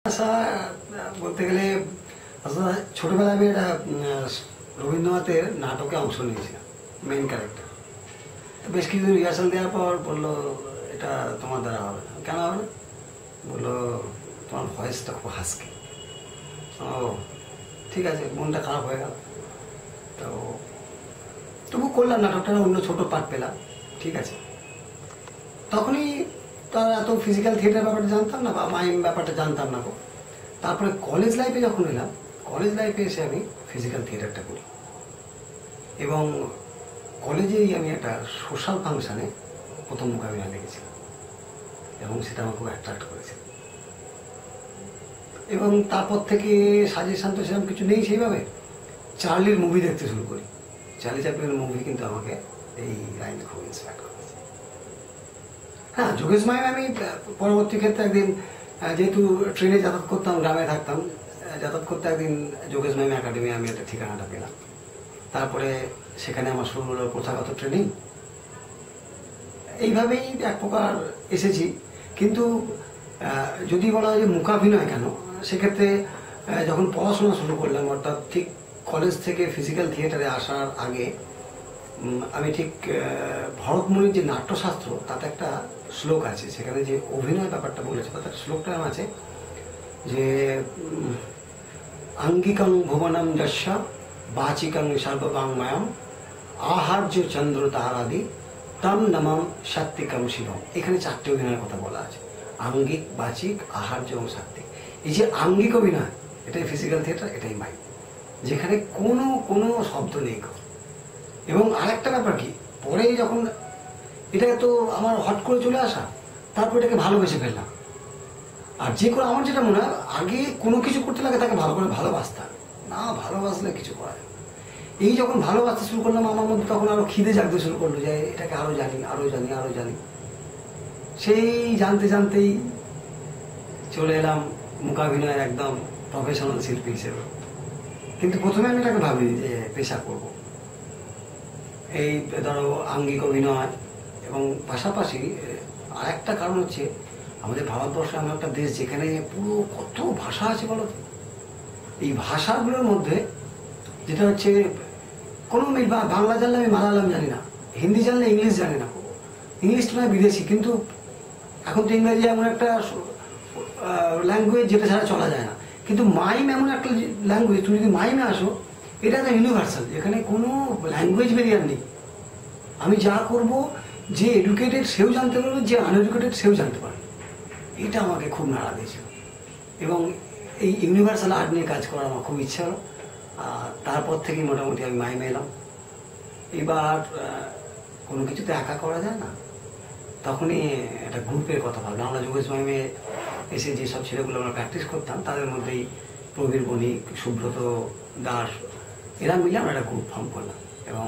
আশা বলতে গেলে আসলে ছোটবেলায় আমি একটা রবীন্দ্রনাথের নাটকে অংশ নিয়েছিলাম, মেইন ক্যারেক্টার। বেশ কিছুদিন রিহার্সাল দেওয়ার পর বললো এটা তোমার দ্বারা হবে না। কেন হবে না? বললো তোমার ভয়েসটা খুব হাসকি। ও ঠিক আছে, মনটা খারাপ হয়ে গেল। তো তবু করলাম, নাটকটা অন্য ছোট পার্ট পেলাম, ঠিক আছে। তখনই তার এত ফিজিক্যাল থিয়েটার ব্যাপারটা জানতাম না বা মাইম ব্যাপারটা জানতাম না। তারপরে কলেজ লাইফে যখন এলাম, কলেজ লাইফে এসে আমি ফিজিক্যাল থিয়েটারটা করি এবং কলেজেই আমি একটা সোশ্যাল ফাংশানে প্রথম মোকাবিলা দেখেছিলাম এবং সেটা আমার খুব অ্যাট্রাক্ট করেছে। এবং তারপর থেকে সাজেশন তো সেরকম কিছু নেই সেইভাবে, চার্লির মুভি দেখতে শুরু করি। চার্লি চ্যাপলিনের মুভি কিন্তু আমাকে এই লাইনে খুব ইন্সপায়ার করেছে। হ্যাঁ, যোগেশ মাইম আমি পরবর্তী ক্ষেত্রে একদিন, যেহেতু ট্রেনে যাতায়াত করতাম, গ্রামে থাকতাম, যাতায়াত করতে একদিন যোগেশ মাইম একাডেমি আমি একটা ঠিকানাটা পেলাম। তারপরে সেখানে আমার শুরু হলো প্রথাগত ট্রেনিং। এইভাবেই এক প্রকার এসেছি। কিন্তু যদি বলা হয় যে মূকাভিনয় কেন, সেক্ষেত্রে যখন পড়াশোনা শুরু করলাম, অর্থাৎ ঠিক কলেজ থেকে ফিজিক্যাল থিয়েটারে আসার আগে আমি ঠিক ভরতমুনির যে নাট্যশাস্ত্র, তাতে একটা শ্লোক আছে, সেখানে যে অভিনয় ব্যাপারটা বলেছে তাতে একটা শ্লোকটা আছে যে আঙ্গিকং ভুবনম যস্য বাচিকং সর্ববাংময়ম আহার্য চন্দ্র তাহারাদি তম নমম সাত্বিকম শিবম। এখানে চারটে অভিনয়ের কথা বলা আছে, আঙ্গিক, বাচিক, আহার্য এবং সাত্বিক। এই যে আঙ্গিক অভিনয়, এটাই ফিজিক্যাল থিয়েটার, এটাই মাইম, যেখানে কোনো শব্দ নেই। এবং আরেকটা ব্যাপার কি, পরে যখন এটাকে তো আমার হট করে চলে আসা, তারপর এটাকে ভালোবেসে ফেললাম। আর যে করে আমার যেটা মনে হয়, আগে কোনো কিছু করতে লাগে তাকে ভালো করে ভালোবাসতে হবে, না ভালোবাসলে কিছু করা যায়। এই যখন ভালোবাসতে শুরু করলাম, আমার মধ্যে তখন আরো খিদে জাগতে শুরু করলো যে এটাকে আরো জানি, আরো জানি, আরো জানি। সেই জানতে জানতেই চলে এলাম মূকাভিনয়ের একদম প্রফেশনাল শিল্পী হিসেবে। কিন্তু প্রথমে আমি এটাকে ভাবিনি যে পেশা করব। এই ধরো আঙ্গিক অভিনয় এবং পাশাপাশি আরেকটা কারণ হচ্ছে, আমাদের ভারতবর্ষ এমন একটা দেশ যেখানে পুরো কত ভাষা আছে বলো তো। এই ভাষাগুলোর মধ্যে যেটা হচ্ছে কোনো বাংলা জানলে আমি মালায়ালাম জানি না, হিন্দি জানলে ইংলিশ জানি না, ইংলিশটা নয় বিদেশি, কিন্তু এখন তো ইংরেজি এমন একটা ল্যাঙ্গুয়েজ যেটা ছাড়া চলা যায় না। কিন্তু মাইম এমন একটা ল্যাঙ্গুয়েজ, তুমি যদি মাইমে আসো, এটা একটা ইউনিভার্সাল, যেখানে কোনো ল্যাঙ্গুয়েজ ব্যারিয়ার নেই। আমি যা করব, যে এডুকেটেড সেও জানতে পারবে, যে আনএডুকেটেড সেও জানতে পারবে। এটা আমাকে খুব নাড়া দিয়েছিল এবং এই ইউনিভার্সাল আর্ট নিয়ে কাজ করার আমার খুব ইচ্ছা হলো। আর তারপর থেকেই মোটামুটি আমি মাইমে এলাম। এবার কোনো কিছুতে একা করা যায় না, তখনই একটা গ্রুপের কথা ভাবলাম। আমরা যোগেশ মাইমে এসে যেসব ছেলেগুলো আমরা প্র্যাকটিস করতাম, তাদের মধ্যেই প্রবীর বণিক, সুব্রত দাস, এরা মিলে আমরা একটা গ্রুপ ফর্ম করলাম। এবং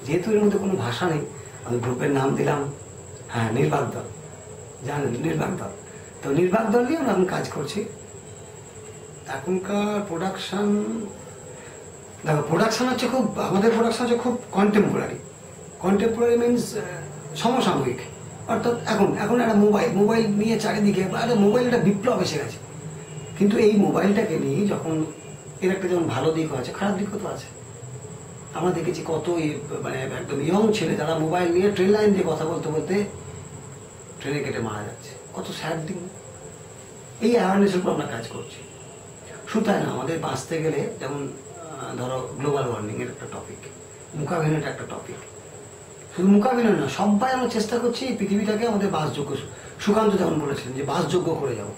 যেহেতু এর মধ্যে কোনো ভাষা নেই, আমি গ্রুপের নাম দিলাম নির্বাক দল। জানেন নির্বাক দল? তো নির্বাক দল নিয়ে আমরা এখন কাজ করছি। এখনকার প্রোডাকশন, দেখো প্রোডাকশন হচ্ছে খুব, আমাদের প্রোডাকশন হচ্ছে খুব কন্টেম্পোরারি। কন্টেম্পোরারি মিনস সমসাময়িক। অর্থাৎ এখন একটা মোবাইল নিয়ে চারিদিকে একটা মোবাইল, একটা বিপ্লব এসে গেছে। কিন্তু এই মোবাইলটাকে নিয়ে যখন এর একটা যেমন ভালো দিকও আছে, খারাপ দিকও তো আছে। আমরা দেখেছি কত মানে একদম ইয়ং ছেলে যারা মোবাইল নিয়ে ট্রেন লাইন দিয়ে কথা বলতে বলতে ট্রেনে কেটে মারা যাচ্ছে, কত স্যাড দিক। এই অ্যাওয়ারনেসের উপর আমরা কাজ করছি। শুধু তাই না, আমাদের বাঁচতে গেলে যেমন ধরো গ্লোবাল ওয়ার্মিং এর একটা টপিক, মূকাভিনয়টা একটা টপিক। শুধু মূকাভিনয় না, সবাই আমরা চেষ্টা করছি এই পৃথিবীটাকে আমাদের বাসযোগ্য, সুকান্ত যেমন বলেছিলেন যে বাসযোগ্য করে যাবো।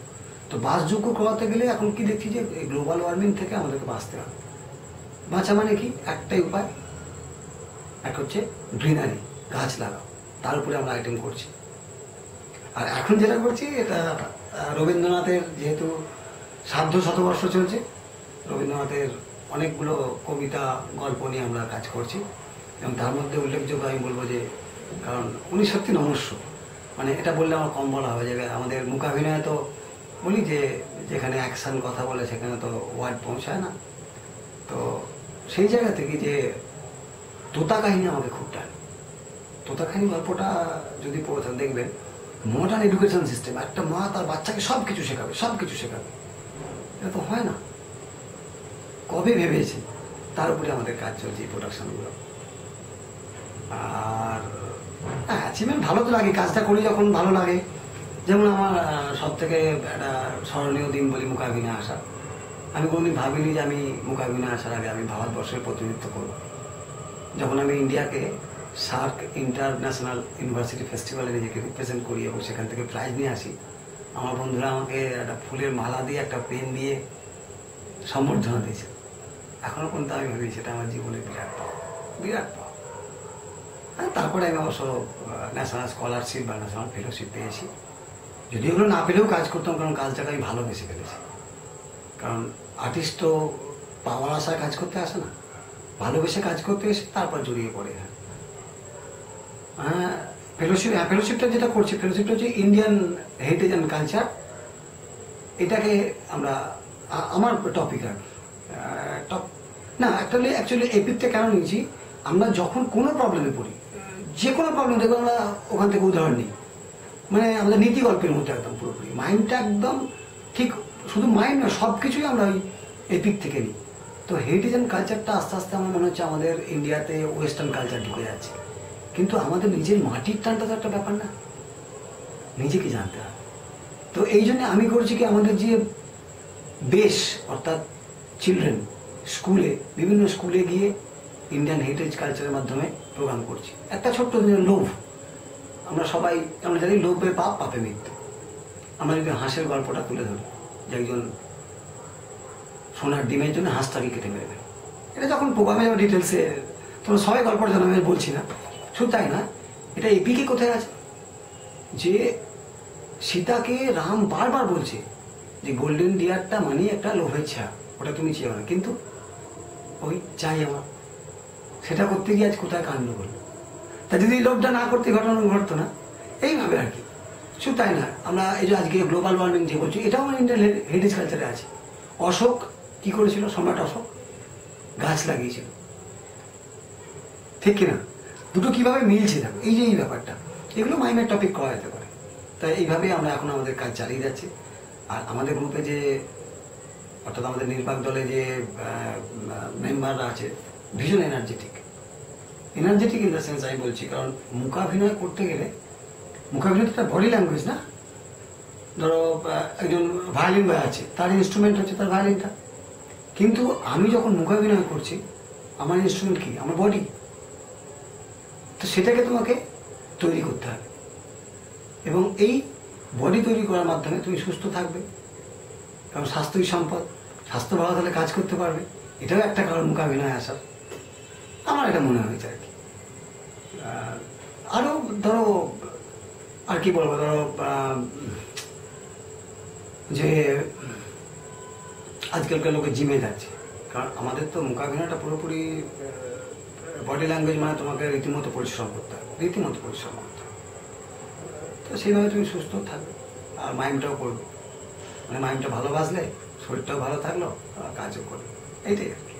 তো বাসযোগ্য করাতে গেলে এখন কি দেখছি যে গ্লোবাল ওয়ার্মিং থেকে আমাদেরকে বাঁচতে হবে। বাঁচা মানে কি, একটাই উপায়, এক হচ্ছে গ্রিনারি, গাছ লাগাও। তার উপরে আমরা আইটেম করছি। আর এখন যেটা করছি, এটা রবীন্দ্রনাথের যেহেতু সার্ধ শতবর্ষ চলছে, রবীন্দ্রনাথের অনেকগুলো কবিতা, গল্প নিয়ে আমরা কাজ করছি। এবং তার মধ্যে উল্লেখযোগ্য আমি বলবো যে, কারণ উনি সত্যি নমস্য, মানে এটা বললে আমার কম বলা হবে যে আমাদের মূকাভিনয় তো বলি যে যেখানে অ্যাকশন কথা বলে সেখানে তো ওয়ার্ড পৌঁছায় না। তো সেই জায়গা থেকে যে তোতা কাহিনী আমাকে খুব টানে। তোতা কাহিনী গল্পটা যদি পড়েছেন দেখবেন, মডার্ন এডুকেশন সিস্টেম, একটা মা তার বাচ্চাকে সব কিছু শেখাবে, এটা তো হয় না। কবে ভেবেছে, তার উপরে আমাদের কাজ চলছে এই প্রোডাকশনগুলো। আর অ্যাচিভমেন্ট ভালো তো লাগে, কাজটা করি যখন ভালো লাগে। যেমন আমার সব থেকে একটা স্মরণীয় দিন বলি মূকাভিনয়ে আসা। আমি কোনোদিন ভাবিনি যে আমি মূকাভিনয়ে আসার আগে আমি ভারতবর্ষের প্রতিনিধিত্ব করব। যখন আমি ইন্ডিয়াকে সার্ক ইন্টারন্যাশনাল ইউনিভার্সিটি ফেস্টিভ্যালে নিজেকে রিপ্রেজেন্ট করি এবং সেখান থেকে প্রাইজ নিয়ে আসি, আমার বন্ধুরা আমাকে একটা ফুলের মালা দিয়ে একটা পেন দিয়ে সম্বর্ধনা দিয়েছে। এখনো পর্যন্ত আমি ভাবি সেটা আমার জীবনের বিরাট পাওয়া, বিরাট পাওয়া। তারপরে আমি অবশ্য ন্যাশনাল স্কলারশিপ বা ন্যাশনাল ফেলোশিপ পেয়েছি। যদি ওগুলো না পেলেও কাজ করতাম, কারণ কাজটাকে আমি ভালোবেসে ফেলেছি। কারণ আর্টিস্ট তো পাওয়ার আশায় কাজ করতে আসে না, ভালোবেসে কাজ করতে এসে তারপর জড়িয়ে পড়ে। ফেলোশিপটা যেটা করছি, ফেলোশিপটা হচ্ছে ইন্ডিয়ান হেরিটেজ অ্যান্ড কালচার। এটাকে আমরা আমার টপিক আর না অ্যাকচুয়ালি এপিকটা কেন নিয়েছি, আমরা যখন কোনো প্রবলেমে পড়ি, যে কোনো প্রবলেম দেখবো আমরা ওখান থেকে উদাহরণ নিই। মানে আমাদের নীতি গল্পের মধ্যে একদম পুরোপুরি মাইন্ডটা একদম ঠিক, শুধু মাইন্ড না, সব কিছুই আমরা ওই এপিক থেকে নিই। তো হেরিটেজ অ্যান্ড কালচারটা আস্তে আস্তে আমার মনে হচ্ছে আমাদের ইন্ডিয়াতে ওয়েস্টার্ন কালচার ঢুকে যাচ্ছে। কিন্তু আমাদের নিজের মাটির টানটা তো একটা ব্যাপার না, নিজেকে জানতে হবে। তো এই জন্য আমি করছি কি, আমাদের যে বেশ অর্থাৎ চিলড্রেন স্কুলে, বিভিন্ন স্কুলে গিয়ে ইন্ডিয়ান হেরিটেজ কালচারের মাধ্যমে প্রোগ্রাম করছি। একটা ছোট্ট লোভ, আমরা সবাই আমরা জানি লোভে পাপ, পাপে মৃত্যু। আমরা যদি হাঁসের গল্পটা তুলে ধরি, যে একজন সোনার ডিমের জন্য হাঁসটাকে কেটে মেরে, এটা যখন প্রোগ্রামে ডিটেলসে তোমরা সবাই গল্পটা জানো, আমি বলছি না। শুধু তাই না, এটা এপিকে কোথায় আছে যে সীতাকে রাম বারবার বলছে যে গোল্ডেন ডিয়ারটা মানে একটা লোভের ছায়া, ওটা তুমি চেয়েও না, কিন্তু ওই চাই আমার, সেটা করতে গিয়ে আজ কোথায় কাণ্ড করলো। তা যদি লোভটা না করতে ঘটনা ঘটতো না, এইভাবে আর কি। শুধু তাই না, আমরা এই যে আজকে গ্লোবাল ওয়ার্মিং যে বলছি, এটাও আমার ইন্ডিয়ান হেরিটেজ কালচারে আছে। অশোক কি করেছিল, সম্রাট অশোক গাছ লাগিয়েছিল, ঠিক কিনা? দুটো কিভাবে মিলছে দেখো, এই যে এই ব্যাপারটা, এগুলো মাইনের টপিক করা যেতে পারে। তাই এইভাবেই আমরা এখন আমাদের কাজ চালিয়ে যাচ্ছি। আর আমাদের গ্রুপে যে, অর্থাৎ আমাদের নির্বাক দলে যে মেম্বাররা আছে, ভীষণ এনার্জেটিক ইন দ্য সেন্স আমি বলছি, কারণ মূকাভিনয় করতে গেলে, মূকাভিনয় তো একটা বডি ল্যাঙ্গুয়েজ না। ধরো একজন ভায়োলিন বয় আছে, তার ইনস্ট্রুমেন্ট হচ্ছে তার ভায়োলিনটা, কিন্তু আমি যখন মূকাভিনয় করছি, আমার ইনস্ট্রুমেন্ট কি, আমার বডি। তো সেটাকে তোমাকে তৈরি করতে হবে, এবং এই বডি তৈরি করার মাধ্যমে তুমি সুস্থ থাকবে, কারণ স্বাস্থ্যই সম্পদ। স্বাস্থ্য ভালো থাকলে কাজ করতে পারবে, এটাও একটা কারণ মূকাভিনয় আসার, আমার এটা মনে হয়েছে আর কি। আরো ধরো আর কি বলবো, ধরো যে আজকালকার লোকে জিমে যাচ্ছে, কারণ আমাদের তো মূকাভিনয়টা পুরোপুরি বডি ল্যাঙ্গুয়েজ, মানে তোমাকে রীতিমতো পরিশ্রম করতে হবে, রীতিমতো পরিশ্রম করতে হবে। তো সেইভাবে তুমি সুস্থ থাকবে আর মাইন্ডটাও করবে, মানে মাইন্ডটা ভালো বাসলে শরীরটাও ভালো থাকলো, কাজও করবে, এইটাই আর কি।